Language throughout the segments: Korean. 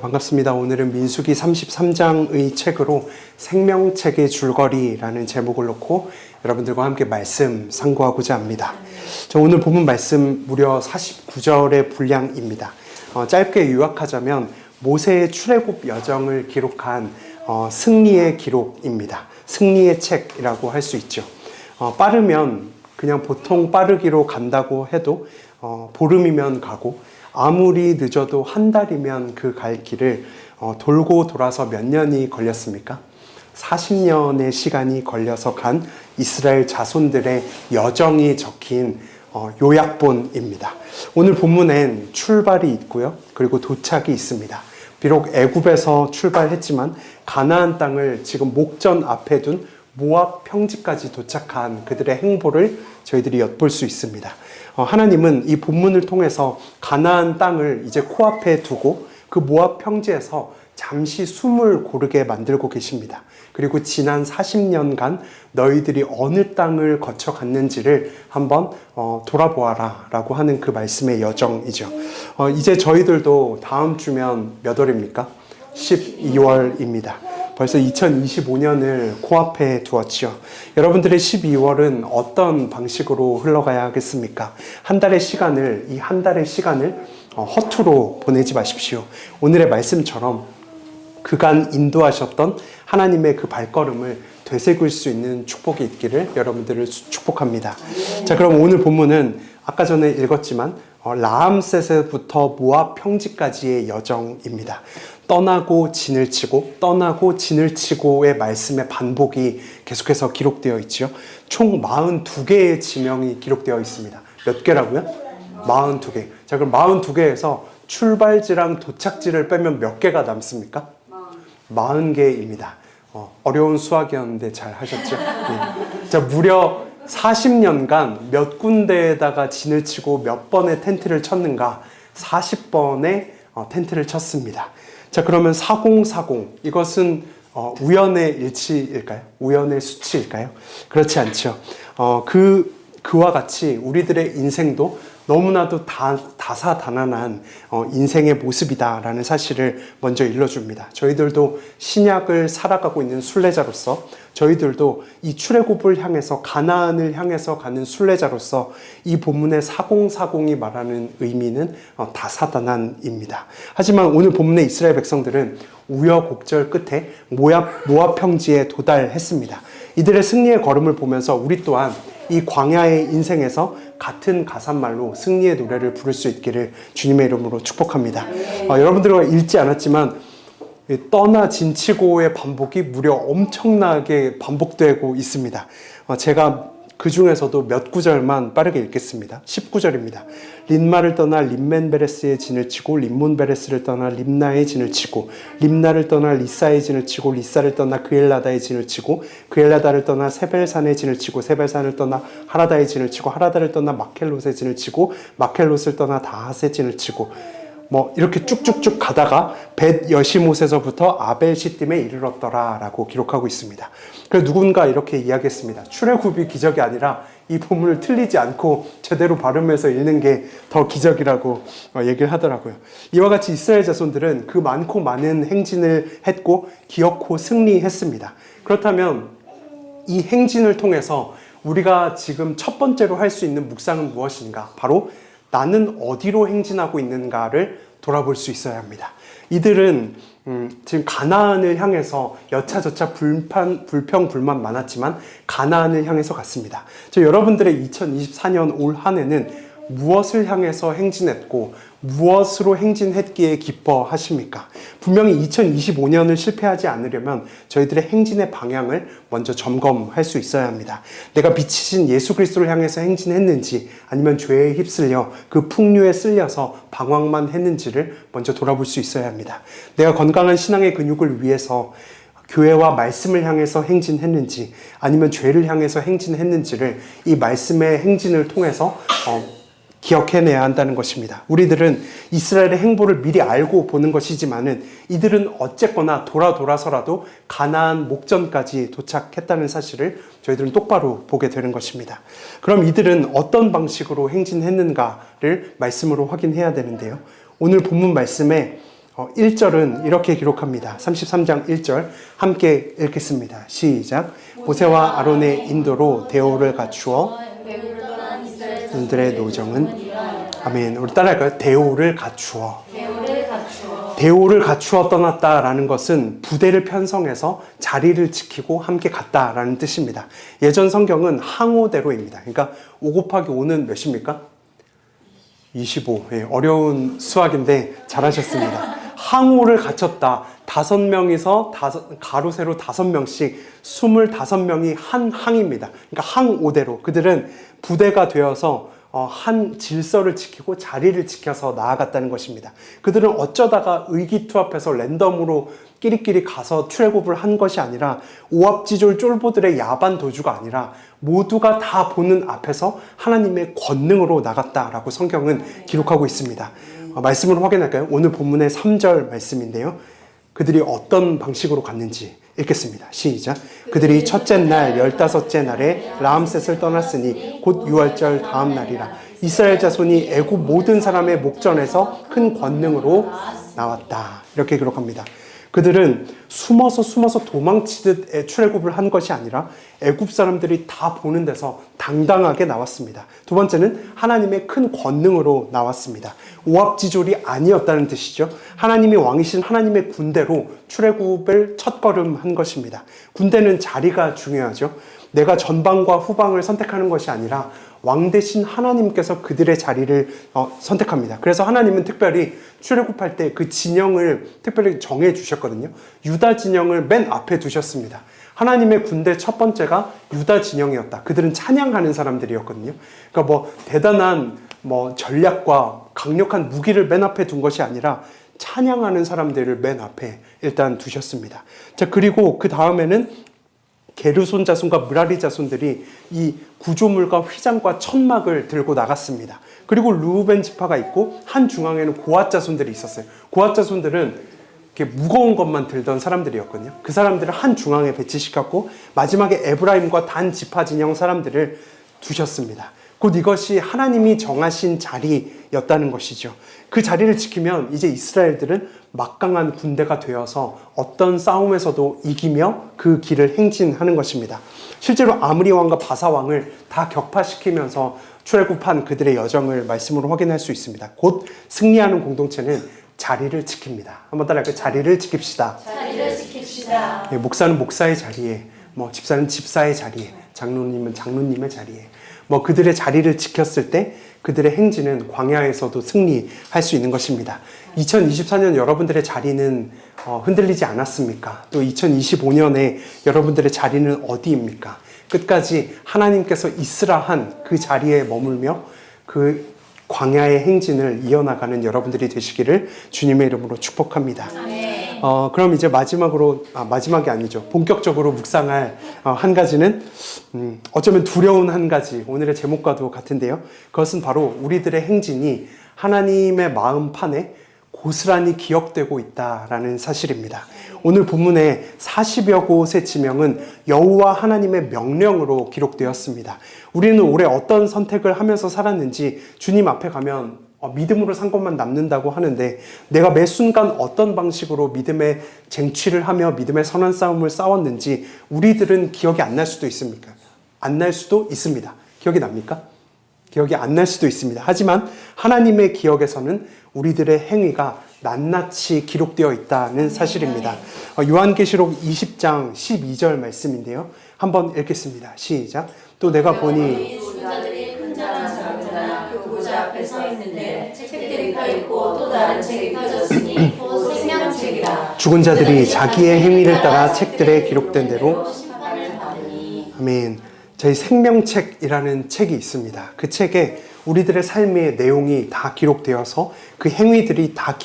반갑습니다. 오늘은 민수기 33장의 책으로 생명책의 줄거리라는 제목을 놓고 여러분들과 함께 말씀 상고하고자 합니다. 오늘 본문 말씀 무려 49절의 분량입니다. 짧게 요약하자면 모세의 출애굽 여정을 기록한 승리의 기록입니다. 승리의 책이라고 할 수 있죠. 빠르면 그냥 보통 빠르기로 간다고 해도 보름이면 가고, 아무리 늦어도 한 달이면 그 갈 길을 돌고 돌아서 몇 년이 걸렸습니까? 40년의 시간이 걸려서 간 이스라엘 자손들의 여정이 적힌 요약본입니다. 오늘 본문엔 출발이 있고요. 그리고 도착이 있습니다. 비록 애굽에서 출발했지만 가나안 땅을 지금 목전 앞에 둔 모압 평지까지 도착한 그들의 행보를 저희들이 엿볼 수 있습니다. 하나님은 이 본문을 통해서 가나안 땅을 이제 코앞에 두고 그 모압 평지에서 잠시 숨을 고르게 만들고 계십니다. 그리고 지난 40년간 너희들이 어느 땅을 거쳐 갔는지를 한번 돌아보아라 라고 하는 그 말씀의 여정이죠. 이제 저희들도 다음 주면 몇 월입니까? 12월입니다. 벌써 2025년을 코앞에 두었지요. 여러분들의 12월은 어떤 방식으로 흘러가야 하겠습니까? 한 달의 시간을 허투루 보내지 마십시오. 오늘의 말씀처럼 그간 인도하셨던 하나님의 그 발걸음을 되새길 수 있는 축복이 있기를 여러분들을 축복합니다. 자, 그럼 오늘 본문은 아까 전에 읽었지만 라암셋에부터 모압 평지까지의 여정입니다. 떠나고 진을 치고의 말씀의 반복이 계속해서 기록되어 있죠. 총 42개의 지명이 기록되어 있습니다. 몇 개라고요? 42개. 자, 그럼 42개에서 출발지랑 도착지를 빼면 몇 개가 남습니까? 40개입니다. 어려운 수학이었는데 잘 하셨죠? 네. 자, 무려 40년간 몇 군데에다가 진을 치고 몇 번의 텐트를 쳤는가? 40번의 텐트를 쳤습니다. 자, 그러면 4040, 이것은 우연의 일치일까요? 우연의 수치일까요? 그렇지 않죠. 그와 같이 우리들의 인생도 너무나도 다사다난한 인생의 모습이다라는 사실을 먼저 일러줍니다. 저희들도 신약을 살아가고 있는 순례자로서, 저희들도 이 출애굽을 향해서, 가나안을 향해서 가는 순례자로서 이 본문의 4040이 말하는 의미는 다사다난입니다. 하지만 오늘 본문의 이스라엘 백성들은 우여곡절 끝에 모압 평지에 도달했습니다. 이들의 승리의 걸음을 보면서 우리 또한 이 광야의 인생에서 같은 가사말로 승리의 노래를 부를 수 있기를 주님의 이름으로 축복합니다. 여러분들과 읽지 않았지만 떠나 진치고의 반복이 무려 엄청나게 반복되고 있습니다. 제가 그 중에서도 몇 구절만 빠르게 읽겠습니다. 19절입니다. 린마를 떠나 림멘베레스의 진을 치고, 림몬베레스를 떠나 림나의 진을 치고, 림나를 떠나 리사의 진을 치고, 리사를 떠나 그엘라다의 진을 치고, 그엘라다를 떠나 세벨산의 진을 치고, 세벨산을 떠나 하라다의 진을 치고, 하라다를 떠나 마켈롯의 진을 치고, 마켈롯을 떠나 다핫의 진을 치고, 이렇게 쭉쭉쭉 가다가 벳 여시못에서부터 아벨 시딤에 이르렀더라 라고 기록하고 있습니다. 그래서 누군가 이렇게 이야기했습니다. 출애굽이 기적이 아니라 이 본문을 틀리지 않고 제대로 발음해서 읽는 게 더 기적이라고 얘기를 하더라고요. 이와 같이 이스라엘 자손들은 그 많고 많은 행진을 했고 기어코 승리했습니다. 그렇다면 이 행진을 통해서 우리가 지금 첫 번째로 할 수 있는 묵상은 무엇인가? 바로 나는 어디로 행진하고 있는가를 돌아볼 수 있어야 합니다. 이들은 지금 가나안을 향해서 여차저차 불평불만 많았지만 가나안을 향해서 갔습니다. 여러분들의 2024년 올 한 해는 무엇을 향해서 행진했고 무엇으로 행진했기에 기뻐하십니까? 분명히 2025년을 실패하지 않으려면 저희들의 행진의 방향을 먼저 점검할 수 있어야 합니다. 내가 빛이신 예수 그리스도를 향해서 행진했는지, 아니면 죄에 휩쓸려 그 풍류에 쓸려서 방황만 했는지를 먼저 돌아볼 수 있어야 합니다. 내가 건강한 신앙의 근육을 위해서 교회와 말씀을 향해서 행진했는지, 아니면 죄를 향해서 행진했는지를 이 말씀의 행진을 통해서 기억해내야 한다는 것입니다. 우리들은 이스라엘의 행보를 미리 알고 보는 것이지만은 이들은 어쨌거나 돌아서라도 가나안 목전까지 도착했다는 사실을 저희들은 똑바로 보게 되는 것입니다. 그럼 이들은 어떤 방식으로 행진했는가를 말씀으로 확인해야 되는데요. 오늘 본문 말씀에 1절은 이렇게 기록합니다. 33장 1절 함께 읽겠습니다. 시작. 모세와 아론의 인도로 대오를 갖추어 그들의 노정은 아멘. 우리 따라할까요? 대오를 갖추어. 대오를 갖추어 떠났다라는 것은 부대를 편성해서 자리를 지키고 함께 갔다라는 뜻입니다. 예전 성경은 항오대로입니다. 그러니까 5 곱하기 5는 몇입니까? 25. 예, 어려운 수학인데 잘하셨습니다. 항오를 갖췄다. 5명이서 가로 세로 5명씩 25명이 한 항입니다. 그러니까 항오대로. 그들은 부대가 되어서 한 질서를 지키고 자리를 지켜서 나아갔다는 것입니다. 그들은 어쩌다가 의기투합해서 랜덤으로 끼리끼리 가서 출애굽을 한 것이 아니라 오합지졸 쫄보들의 야반 도주가 아니라 모두가 다 보는 앞에서 하나님의 권능으로 나갔다라고 성경은 기록하고 있습니다. 말씀을 확인할까요? 오늘 본문의 3절 말씀인데요. 그들이 어떤 방식으로 갔는지 읽겠습니다. 시작. 그들이 첫째 날 15째 날에 라암셋을 떠났으니 곧 유월절 다음 날이라. 이스라엘 자손이 애굽 모든 사람의 목전에서 큰 권능으로 나왔다. 이렇게 기록합니다. 그들은 숨어서 도망치듯 출애굽을 한 것이 아니라 애굽 사람들이 다 보는 데서 당당하게 나왔습니다. 두 번째는 하나님의 큰 권능으로 나왔습니다. 오합지졸이 아니었다는 뜻이죠. 하나님이 왕이신 하나님의 군대로 출애굽을 첫걸음한 것입니다. 군대는 자리가 중요하죠. 내가 전방과 후방을 선택하는 것이 아니라 왕 대신 하나님께서 그들의 자리를 선택합니다. 그래서 하나님은 특별히 출애굽할 때 그 진영을 특별히 정해 주셨거든요. 유다 진영을 맨 앞에 두셨습니다. 하나님의 군대 첫 번째가 유다 진영이었다. 그들은 찬양하는 사람들이었거든요. 그러니까 대단한 전략과 강력한 무기를 맨 앞에 둔 것이 아니라 찬양하는 사람들을 맨 앞에 일단 두셨습니다. 자, 그리고 그 다음에는 게르손 자손과 므라리 자손들이 이 구조물과 휘장과 천막을 들고 나갔습니다. 그리고 르우벤 지파가 있고 한 중앙에는 고앗 자손들이 있었어요. 고앗 자손들은 이렇게 무거운 것만 들던 사람들이었거든요. 그 사람들을 한 중앙에 배치시켰고 마지막에 에브라임과 단 지파 진영 사람들을 두셨습니다. 곧 이것이 하나님이 정하신 자리였다는 것이죠. 그 자리를 지키면 이제 이스라엘들은 막강한 군대가 되어서 어떤 싸움에서도 이기며 그 길을 행진하는 것입니다. 실제로 아므리 왕과 바사 왕을 다 격파시키면서 출애굽한 그들의 여정을 말씀으로 확인할 수 있습니다. 곧 승리하는 공동체는 자리를 지킵니다. 한번 따라할까요? 자리를 지킵시다. 자리를 지킵시다. 예, 목사는 목사의 자리에, 집사는 집사의 자리에, 장로님은 장로님의 자리에, 그들의 자리를 지켰을 때 그들의 행진은 광야에서도 승리할 수 있는 것입니다. 2024년 여러분들의 자리는 흔들리지 않았습니까? 또 2025년에 여러분들의 자리는 어디입니까? 끝까지 하나님께서 있으라 한 그 자리에 머물며 그 광야의 행진을 이어나가는 여러분들이 되시기를 주님의 이름으로 축복합니다. 그럼 이제 마지막이 아니죠. 본격적으로 묵상할 한 가지는 어쩌면 두려운 한 가지, 오늘의 제목과도 같은데요. 그것은 바로 우리들의 행진이 하나님의 마음판에 고스란히 기억되고 있다라는 사실입니다. 오늘 본문의 40여 곳의 지명은 여호와 하나님의 명령으로 기록되었습니다. 우리는 올해 어떤 선택을 하면서 살았는지 주님 앞에 가면 믿음으로 산 것만 남는다고 하는데 내가 매 순간 어떤 방식으로 믿음의 쟁취를 하며 믿음의 선한 싸움을 싸웠는지 우리들은 기억이 안 날 수도 있습니까? 안 날 수도 있습니다. 기억이 납니까? 기억이 안 날 수도 있습니다. 하지만 하나님의 기억에서는 우리들의 행위가 낱낱이 기록되어 있다는 사실입니다. 요한계시록 20장 12절 말씀인데요. 한번 읽겠습니다. 시작. 또 내가 보니 주자들이 큰 자나 작은 자나 그 보좌 앞에 서 있는데 책들이 펴있고 또 다른 책이 펴졌으니 곧 생명책이라. 죽은 자들이 자기의 행위를 따라 책들에 기록된 대로 심판을 받으니. 아멘. 저희 생명책이라는 책이 있습니다. 그 책에 우리들의 삶의 내용이 다 기록되어서 그 행위들이 다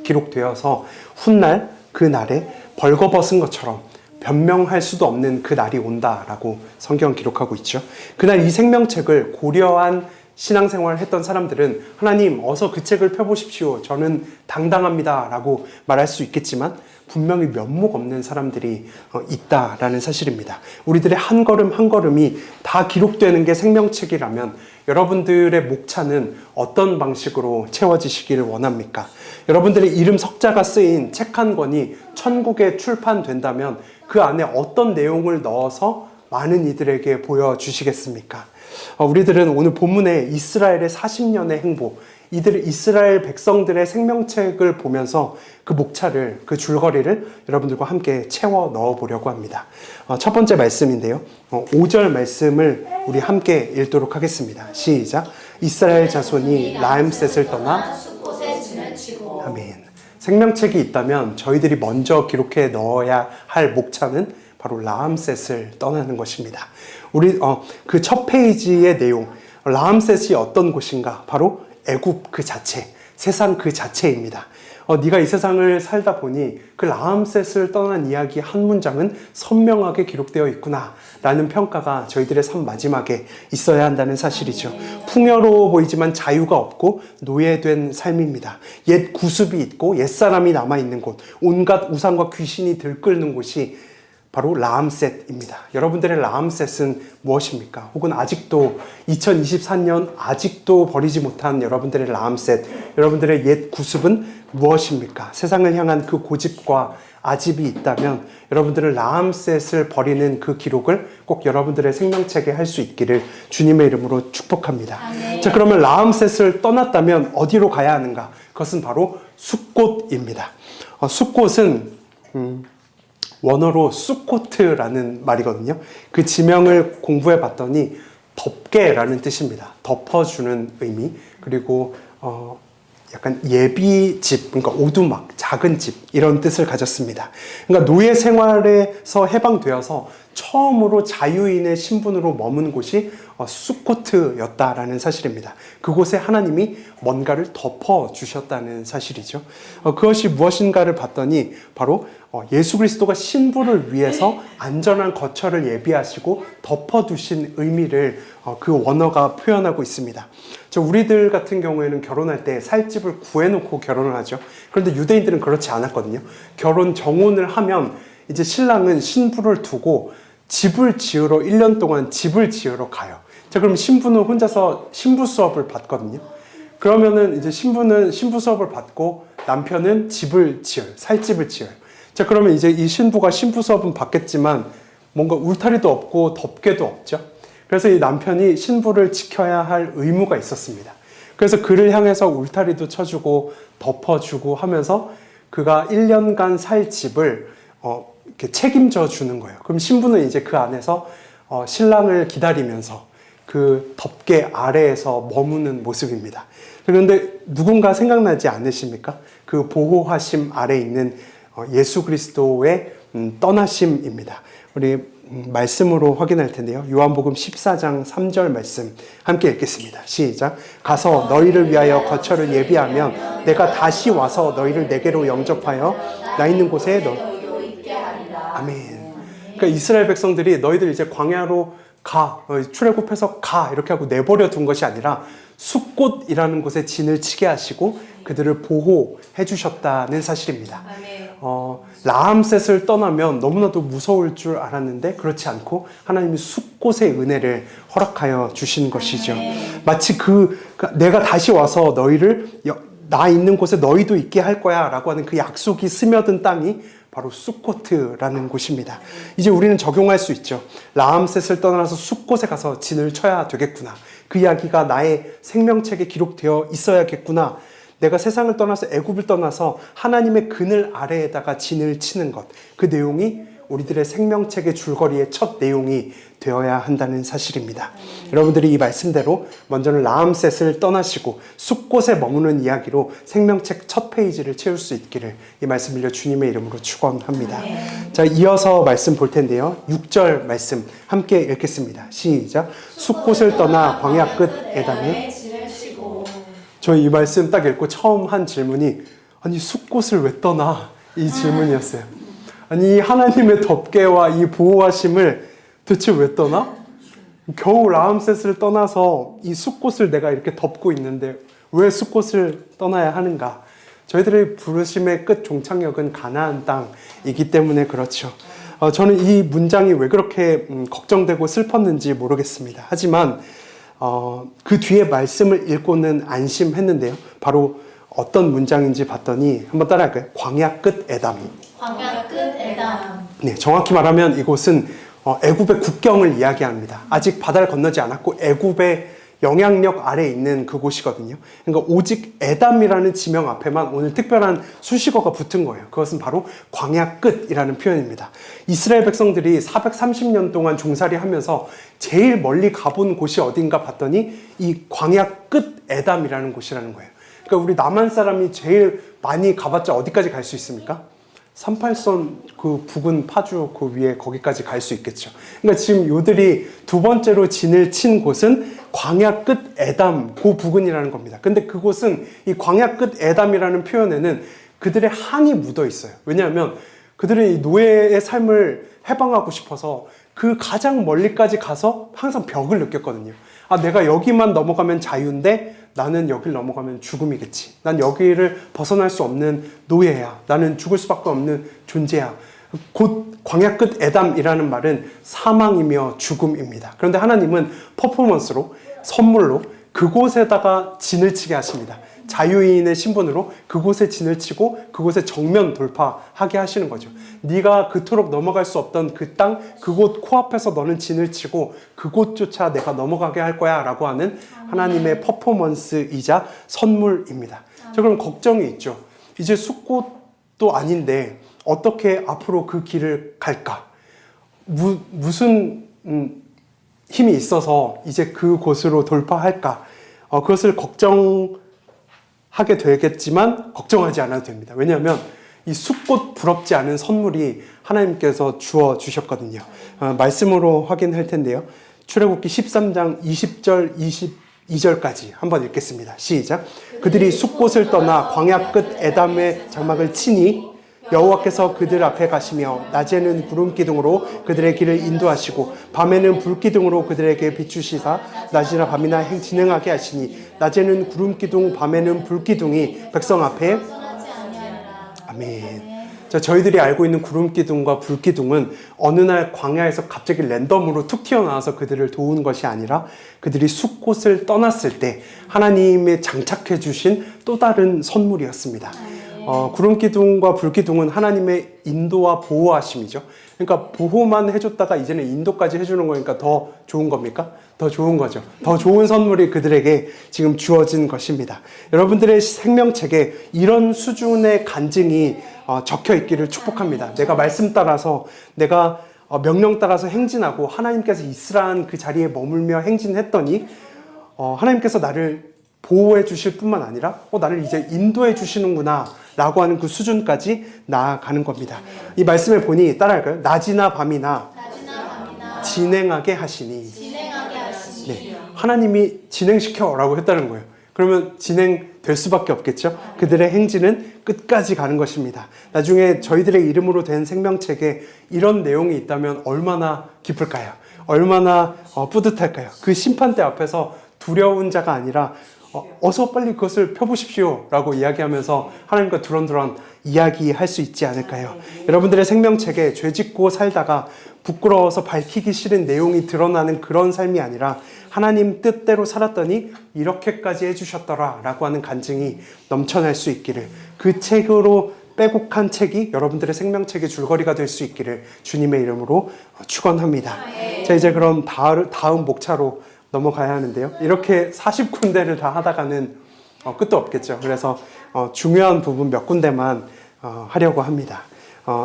기록되어서 훗날 그 날에 벌거벗은 것처럼 변명할 수도 없는 그 날이 온다라고 성경 기록하고 있죠. 그날 이 생명책을 고려한 신앙생활을 했던 사람들은 하나님 어서 그 책을 펴보십시오. 저는 당당합니다. 라고 말할 수 있겠지만 분명히 면목 없는 사람들이 있다라는 사실입니다. 우리들의 한 걸음 한 걸음이 다 기록되는 게 생명책이라면 여러분들의 목차는 어떤 방식으로 채워지시기를 원합니까? 여러분들의 이름 석자가 쓰인 책 한 권이 천국에 출판된다면 그 안에 어떤 내용을 넣어서 많은 이들에게 보여주시겠습니까? 우리들은 오늘 본문에 이스라엘의 40년의 행보, 이스라엘 백성들의 생명책을 보면서 그 목차를, 그 줄거리를 여러분들과 함께 채워 넣어 보려고 합니다. 첫 번째 말씀인데요. 5절 말씀을 우리 함께 읽도록 하겠습니다. 시작. 이스라엘 자손이 라암셋을 떠나 숲곳에 진을 치고. 아멘. 생명책이 있다면 저희들이 먼저 기록해 넣어야 할 목차는 바로 라암셋을 떠나는 것입니다. 우리 그 첫 페이지의 내용, 라암셋이 어떤 곳인가? 바로 애굽 그 자체, 세상 그 자체입니다. 네가 이 세상을 살다 보니 그 라암셋을 떠난 이야기 한 문장은 선명하게 기록되어 있구나 라는 평가가 저희들의 삶 마지막에 있어야 한다는 사실이죠. 풍요로워 보이지만 자유가 없고 노예된 삶입니다. 옛 구습이 있고 옛사람이 남아있는 곳, 온갖 우상과 귀신이 들끓는 곳이 바로 라암셋입니다. 여러분들의 라암셋은 무엇입니까? 혹은 아직도 2024년 아직도 버리지 못한 여러분들의 라암셋, 여러분들의 옛 구습은 무엇입니까? 세상을 향한 그 고집과 아집이 있다면 여러분들은 라암셋을 버리는 그 기록을 꼭 여러분들의 생명책에 할 수 있기를 주님의 이름으로 축복합니다. 자, 그러면 라암셋을 떠났다면 어디로 가야 하는가? 그것은 바로 숫꽃입니다. 숫꽃은 원어로 수코트라는 말이거든요. 그 지명을 공부해 봤더니 덮개라는 뜻입니다. 덮어주는 의미. 그리고 약간 예비집, 그러니까 오두막, 작은 집 이런 뜻을 가졌습니다. 그러니까 노예 생활에서 해방되어서 처음으로 자유인의 신분으로 머문 곳이 수코트였다라는 사실입니다. 그곳에 하나님이 뭔가를 덮어주셨다는 사실이죠. 그것이 무엇인가를 봤더니 바로 예수 그리스도가 신부를 위해서 안전한 거처를 예비하시고 덮어두신 의미를 그 원어가 표현하고 있습니다. 우리들 같은 경우에는 결혼할 때 살 집을 구해놓고 결혼을 하죠. 그런데 유대인들은 그렇지 않았거든요. 결혼 정혼을 하면 이제 신랑은 신부를 두고 집을 지으러 1년 동안 집을 지으러 가요. 자, 그럼 신부는 혼자서 신부 수업을 받거든요. 그러면은 이제 신부는 신부 수업을 받고 남편은 집을 지어요. 살 집을 지어요. 자, 그러면 이제 이 신부가 신부 수업은 받겠지만 뭔가 울타리도 없고 덮개도 없죠. 그래서 이 남편이 신부를 지켜야 할 의무가 있었습니다. 그래서 그를 향해서 울타리도 쳐주고 덮어주고 하면서 그가 1년간 살 집을 이렇게 책임져 주는 거예요. 그럼 신부는 이제 그 안에서 신랑을 기다리면서 그 덮개 아래에서 머무는 모습입니다. 그런데 누군가 생각나지 않으십니까? 그 보호하심 아래 있는 예수 그리스도의 떠나심입니다. 우리 말씀으로 확인할 텐데요. 요한복음 14장 3절 말씀 함께 읽겠습니다. 시작. 가서 너희를 위하여 거처를 예비하면 내가 다시 와서 너희를 내게로 영접하여 나 있는 곳에 아멘. 그러니까 이스라엘 백성들이 너희들 이제 광야로 가, 출애굽해서 가 이렇게 하고 내버려 둔 것이 아니라 숫꽃이라는 곳에 진을 치게 하시고 그들을 보호해 주셨다는 사실입니다. 라암셋을 떠나면 너무나도 무서울 줄 알았는데 그렇지 않고 하나님이 숫꽃의 은혜를 허락하여 주신 것이죠. 마치 내가 다시 와서 너희를 나 있는 곳에 너희도 있게 할 거야 라고 하는 그 약속이 스며든 땅이 바로 숫코트라는 곳입니다. 이제 우리는 적용할 수 있죠. 라암셋을 떠나서 숫곳에 가서 진을 쳐야 되겠구나. 그 이야기가 나의 생명책에 기록되어 있어야겠구나. 내가 세상을 떠나서 애굽을 떠나서 하나님의 그늘 아래에다가 진을 치는 것. 그 내용이 우리들의 생명책의 줄거리의 첫 내용이 되어야 한다는 사실입니다. 여러분들이 이 말씀대로 먼저는 라암셋을 떠나시고 숲곳에 머무는 이야기로 생명책 첫 페이지를 채울 수 있기를 이 말씀 빌려 주님의 이름으로 축원합니다. 자, 이어서 말씀 볼 텐데요. 6절 말씀 함께 읽겠습니다. 시작. 숲곳을 떠나 광야 끝 에담에 저 이 말씀 딱 읽고 처음 한 질문이 아니 숲곳을 왜 떠나? 이 질문이었어요. 아니 하나님의 덮개와 이 보호하심을 대체 왜 떠나? 겨우 라암셋을 떠나서 이 숫곳을 내가 이렇게 덮고 있는데 왜 숫곳을 떠나야 하는가? 저희들의 부르심의 끝 종착역은 가나안 땅이기 때문에 그렇죠. 저는 이 문장이 왜 그렇게 걱정되고 슬펐는지 모르겠습니다. 하지만 그 뒤에 말씀을 읽고는 안심했는데요. 바로 어떤 문장인지 봤더니 한번 따라할까요? 광야 끝 에담. 광야 끝 에담. 네, 정확히 말하면 이곳은 애굽의 국경을 이야기합니다. 아직 바다를 건너지 않았고 애굽의 영향력 아래에 있는 그곳이거든요. 그러니까 오직 에담이라는 지명 앞에만 오늘 특별한 수식어가 붙은 거예요. 그것은 바로 광야 끝이라는 표현입니다. 이스라엘 백성들이 430년 동안 종살이 하면서 제일 멀리 가본 곳이 어딘가 봤더니 이 광야 끝 에담이라는 곳이라는 거예요. 그러니까 우리 남한 사람이 제일 많이 가봤자 어디까지 갈 수 있습니까? 38선 그 부근 파주 그 위에 거기까지 갈 수 있겠죠. 그러니까 지금 요들이 두 번째로 진을 친 곳은 광야 끝 에담 그 부근이라는 겁니다. 근데 그곳은 이 광야 끝 에담이라는 표현에는 그들의 한이 묻어 있어요. 왜냐하면 그들은 이 노예의 삶을 해방하고 싶어서 그 가장 멀리까지 가서 항상 벽을 느꼈거든요. 아, 내가 여기만 넘어가면 자유인데 나는 여길 넘어가면 죽음이겠지. 난 여기를 벗어날 수 없는 노예야. 나는 죽을 수밖에 없는 존재야. 곧 광야 끝 에담이라는 말은 사망이며 죽음입니다. 그런데 하나님은 퍼포먼스로, 선물로 그곳에다가 진을 치게 하십니다. 자유인의 신분으로 그곳에 진을 치고 그곳에 정면 돌파하게 하시는 거죠. 네가 그토록 넘어갈 수 없던 그 땅, 그곳 코앞에서 너는 진을 치고 그곳조차 내가 넘어가게 할 거야 라고 하는 하나님의 퍼포먼스이자 선물입니다. 자, 그럼 걱정이 있죠. 이제 숫곳도 아닌데 어떻게 앞으로 그 길을 갈까? 무슨 힘이 있어서 이제 그곳으로 돌파할까? 그것을 걱정하게 되겠지만 걱정하지 않아도 됩니다. 왜냐하면 이 숫꽃 부럽지 않은 선물이 하나님께서 주어 주셨거든요. 말씀으로 확인할 텐데요. 출애굽기 13장 20절 22절까지 한번 읽겠습니다. 시작. 그들이 숫꽃을 떠나 광야 끝 에담의 장막을 치니 여호와께서 그들 앞에 가시며 낮에는 구름 기둥으로 그들의 길을 인도하시고 밤에는 불 기둥으로 그들에게 비추시사 낮이나 밤이나 진행하게 하시니 낮에는 구름 기둥 밤에는 불 기둥이 백성 앞에 아멘. 자, 저희들이 알고 있는 구름 기둥과 불 기둥은 어느 날 광야에서 갑자기 랜덤으로 툭 튀어나와서 그들을 도운 것이 아니라 그들이 숫곳을 떠났을 때 하나님의 장착해 주신 또 다른 선물이었습니다. 구름 기둥과 불 기둥은 하나님의 인도와 보호하심이죠. 그러니까 보호만 해줬다가 이제는 인도까지 해주는 거니까 더 좋은 겁니까? 더 좋은 거죠. 더 좋은 선물이 그들에게 지금 주어진 것입니다. 여러분들의 생명책에 이런 수준의 간증이 적혀 있기를 축복합니다. 내가 말씀 따라서 내가 명령 따라서 행진하고 하나님께서 있으라는 그 자리에 머물며 행진했더니 하나님께서 나를 보호해 주실 뿐만 아니라 나를 이제 인도해 주시는구나 라고 하는 그 수준까지 나아가는 겁니다. 이 말씀을 보니 따라할까요? 낮이나 밤이나 진행하게 하시니. 네, 하나님이 진행시켜 라고 했다는 거예요. 그러면 진행될 수밖에 없겠죠. 그들의 행진은 끝까지 가는 것입니다. 나중에 저희들의 이름으로 된 생명책에 이런 내용이 있다면 얼마나 기쁠까요? 얼마나 뿌듯할까요? 그 심판대 앞에서 두려운 자가 아니라 어서 빨리 그것을 펴보십시오 라고 이야기하면서 하나님과 두런두런 이야기할 수 있지 않을까요? 여러분들의 생명책에 죄 짓고 살다가 부끄러워서 밝히기 싫은 내용이 드러나는 그런 삶이 아니라 하나님 뜻대로 살았더니 이렇게까지 해주셨더라 라고 하는 간증이 넘쳐날 수 있기를, 그 책으로 빼곡한 책이 여러분들의 생명책의 줄거리가 될 수 있기를 주님의 이름으로 축원합니다. 자, 이제 그럼 다음 목차로 넘어가야 하는데요. 이렇게 40군데를 다 하다가는 끝도 없겠죠. 그래서 중요한 부분 몇 군데만 하려고 합니다.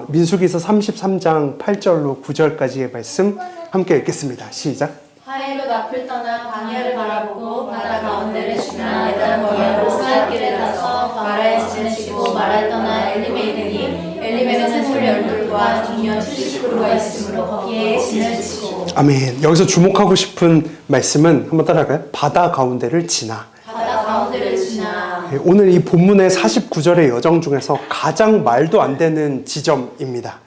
민수기서 33장 8절로 9절까지의 말씀 함께 읽겠습니다. 시작. 하엘로 앞을 떠나 광야를 바라보고 바다 가운데를 지나 에단 광야로 사흘길에 가서 마라에 진을 치고 마라를 떠나 엘림에 이르니 엘림에는 샘물 12과 기녀 70그루가 있으므로 거기에 진을 치고. 아멘. 여기서 주목하고 싶은 말씀은 한번 따라갈까요? 바다 가운데를 지나. 바다 가운데를 지나. 오늘 이 본문의 49절의 여정 중에서 가장 말도 안 되는 지점입니다.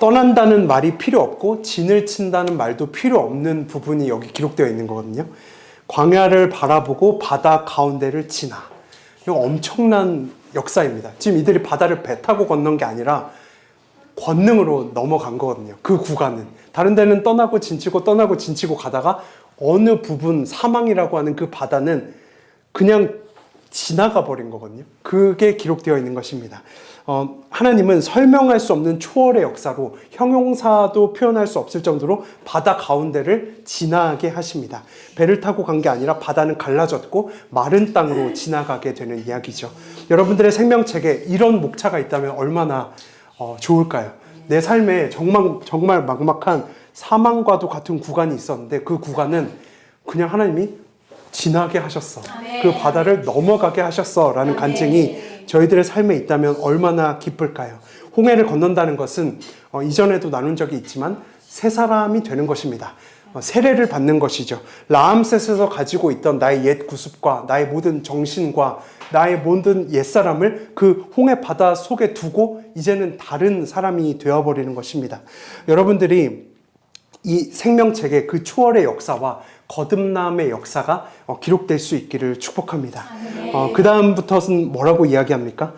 떠난다는 말이 필요 없고 진을 친다는 말도 필요 없는 부분이 여기 기록되어 있는 거거든요. 광야를 바라보고 바다 가운데를 지나. 이거 엄청난 역사입니다. 지금 이들이 바다를 배 타고 건넌 게 아니라 권능으로 넘어간 거거든요. 그 구간은. 다른 데는 떠나고 진치고 가다가 어느 부분 사망이라고 하는 그 바다는 그냥 지나가 버린 거거든요. 그게 기록되어 있는 것입니다. 하나님은 설명할 수 없는 초월의 역사로 형용사도 표현할 수 없을 정도로 바다 가운데를 지나게 하십니다. 배를 타고 간 게 아니라 바다는 갈라졌고 마른 땅으로 지나가게 되는 이야기죠. 여러분들의 생명책에 이런 목차가 있다면 얼마나 좋을까요? 내 삶에 정말 막막한 사망과도 같은 구간이 있었는데 그 구간은 그냥 하나님이 지나게 하셨어. 그 바다를 넘어가게 하셨어. 라는 간증이 저희들의 삶에 있다면 얼마나 기쁠까요? 홍해를 건넌다는 것은 이전에도 나눈 적이 있지만 새 사람이 되는 것입니다. 세례를 받는 것이죠. 라암셋에서 가지고 있던 나의 옛 구습과 나의 모든 정신과 나의 모든 옛사람을 그 홍해 바다 속에 두고 이제는 다른 사람이 되어버리는 것입니다. 여러분들이 이 생명책의 그 초월의 역사와 거듭남의 역사가 기록될 수 있기를 축복합니다. 그 다음부터는 뭐라고 이야기합니까?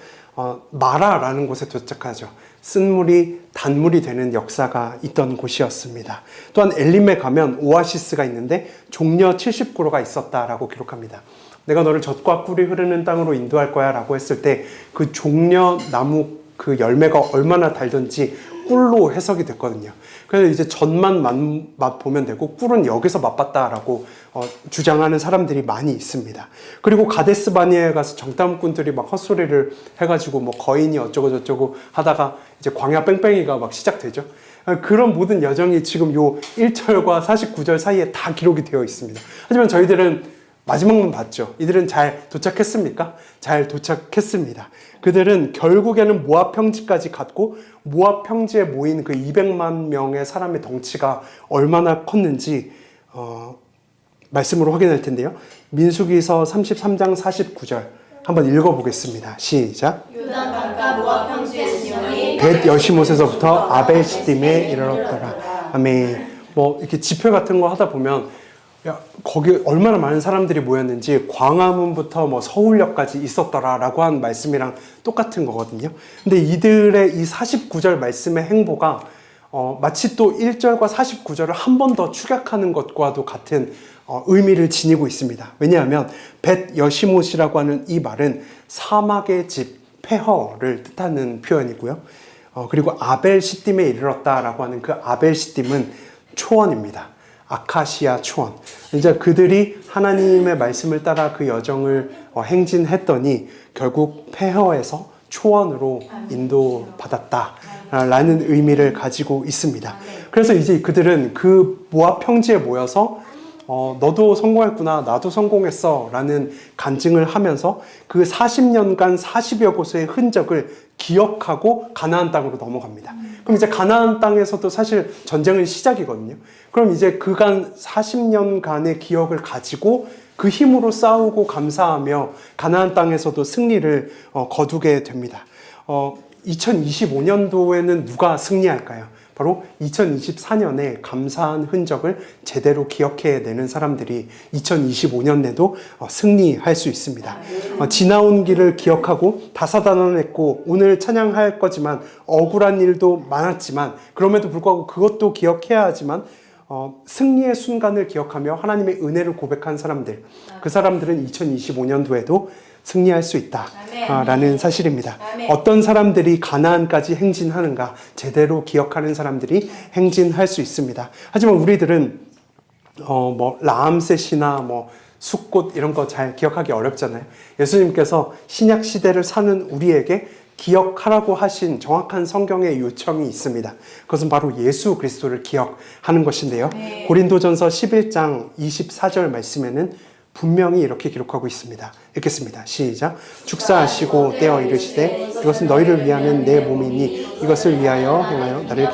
마라라는 곳에 도착하죠. 쓴물이 단물이 되는 역사가 있던 곳이었습니다. 또한 엘림에 가면 오아시스가 있는데 종려 70그루가 있었다라고 기록합니다. 내가 너를 젖과 꿀이 흐르는 땅으로 인도할 거야 라고 했을 때 그 종려 나무 그 열매가 얼마나 달던지 꿀로 해석이 됐거든요. 그래서 이제 젖만 맛보면 되고 꿀은 여기서 맛봤다라고 주장하는 사람들이 많이 있습니다. 그리고 가데스 바니아에 가서 정탐꾼들이 막 헛소리를 해가지고 뭐 거인이 어쩌고 저쩌고 하다가 이제 광야 뺑뺑이가 막 시작되죠. 그런 모든 여정이 지금 요 1절과 49절 사이에 다 기록이 되어 있습니다. 하지만 저희들은 마지막만 봤죠. 이들은 잘 도착했습니까? 잘 도착했습니다. 그들은 결국에는 모압 평지까지 갔고 모압 평지에 모인 그 200만 명의 사람의 덩치가 얼마나 컸는지 말씀으로 확인할 텐데요. 민수기서 33장 49절 한번 읽어보겠습니다. 시작. 요단 강가 모압 평지의 지명이 벳 여시못에서부터 아벨 시딤에 이르렀더라. 아멘. 뭐 이렇게 집회 같은 거 하다 보면 거기 얼마나 많은 사람들이 모였는지 광화문부터 뭐 서울역까지 있었더라라고 한 말씀이랑 똑같은 거거든요. 근데 이들의 이 49절 말씀의 행보가 마치 또 1절과 49절을 한 번 더 축약하는 것과도 같은 의미를 지니고 있습니다. 왜냐하면 벳 여시못이라고 하는 이 말은 사막의 집, 폐허를 뜻하는 표현이고요. 그리고 아벨 시딤에 이르렀다라고 하는 그 아벨 시딤은 초원입니다. 아카시아 초원. 이제 그들이 하나님의 말씀을 따라 그 여정을 행진했더니 결국 폐허에서 초원으로 인도받았다라는 의미를 가지고 있습니다. 그래서 이제 그들은 그 모압 평지에 모여서 너도 성공했구나, 나도 성공했어 라는 간증을 하면서 그 40년간 40여 곳의 흔적을 기억하고 가나안 땅으로 넘어갑니다. 그럼 이제 가나안 땅에서도 사실 전쟁은 시작이거든요. 그럼 이제 그간 40년간의 기억을 가지고 그 힘으로 싸우고 감사하며 가나안 땅에서도 승리를 거두게 됩니다. 2025년도에는 누가 승리할까요? 바로 2024년에 감사한 흔적을 제대로 기억해내는 사람들이 2025년에도 승리할 수 있습니다. 지나온 길을 기억하고 다사다난했고 오늘 찬양할 거지만 억울한 일도 많았지만 그럼에도 불구하고 그것도 기억해야 하지만 승리의 순간을 기억하며 하나님의 은혜를 고백한 사람들, 그 사람들은 2025년도에도 승리할 수 있다라는 사실입니다. 어떤 사람들이 가나안까지 행진하는가 제대로 기억하는 사람들이 행진할 수 있습니다. 하지만 우리들은 뭐 라암셋이나 뭐 숫꽃 이런 거 잘 기억하기 어렵잖아요. 예수님께서 신약 시대를 사는 우리에게 기억하라고 하신 정확한 성경의 요청이 있습니다. 그것은 바로 예수 그리스도를 기억하는 것인데요. 고린도전서 11장 24절 말씀에는 분명히 이렇게 기록하고 있습니다. 읽겠습니다. 시작. 축사하시고 떼어 이르시되 이것은 너희를 위하는 내 몸이니 이것을 위하여 행하여 나를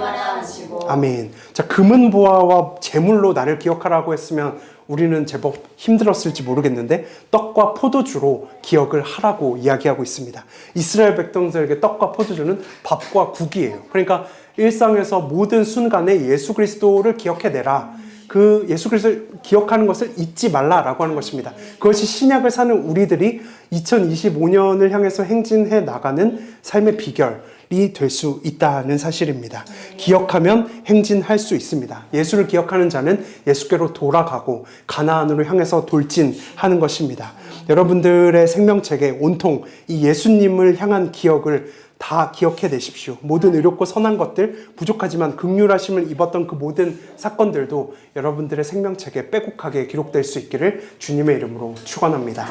아멘. 자, 금은 보화와 재물로 나를 기억하라고 했으면 우리는 제법 힘들었을지 모르겠는데 떡과 포도주로 기억을 하라고 이야기하고 있습니다. 이스라엘 백성들에게 떡과 포도주는 밥과 국이에요. 그러니까 일상에서 모든 순간에 예수 그리스도를 기억해내라. 그 예수 그리스도를 기억하는 것을 잊지 말라라고 하는 것입니다. 그것이 신약을 사는 우리들이 2025년을 향해서 행진해 나가는 삶의 비결이 될 수 있다는 사실입니다. 기억하면 행진할 수 있습니다. 예수를 기억하는 자는 예수께로 돌아가고 가나안으로 향해서 돌진하는 것입니다. 여러분들의 생명책에 온통 이 예수님을 향한 기억을 다 기억해 내십시오. 모든 의롭고 선한 것들, 부족하지만 긍휼하심을 입었던 그 모든 사건들도 여러분들의 생명책에 빼곡하게 기록될 수 있기를 주님의 이름으로 축원합니다.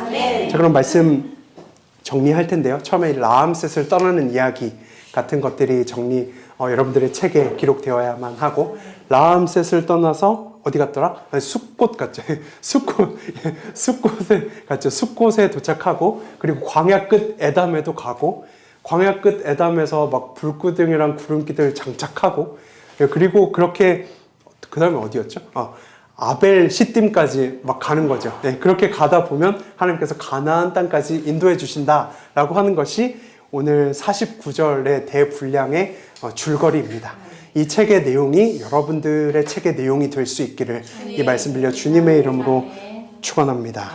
자, 그럼 말씀 정리할 텐데요. 처음에 라암셋을 떠나는 이야기 같은 것들이 여러분들의 책에 기록되어야만 하고, 라암셋을 떠나서 어디 갔더라? 숫꽃 갔죠. 숫꽃에 갔죠. 숫꽃에 도착하고, 그리고 광야 끝 에담에도 가고, 광야 끝 에담에서 막 불구덩이랑 구름기들 장착하고, 그리고 그렇게 그 다음에 어디였죠? 아벨 시딤까지 막 가는 거죠. 네, 그렇게 가다 보면 하나님께서 가나안 땅까지 인도해 주신다라고 하는 것이 오늘 49절의 대분량의 줄거리입니다. 이 책의 내용이 여러분들의 책의 내용이 될 수 있기를 이 말씀 빌려 주님의 이름으로 축원합니다.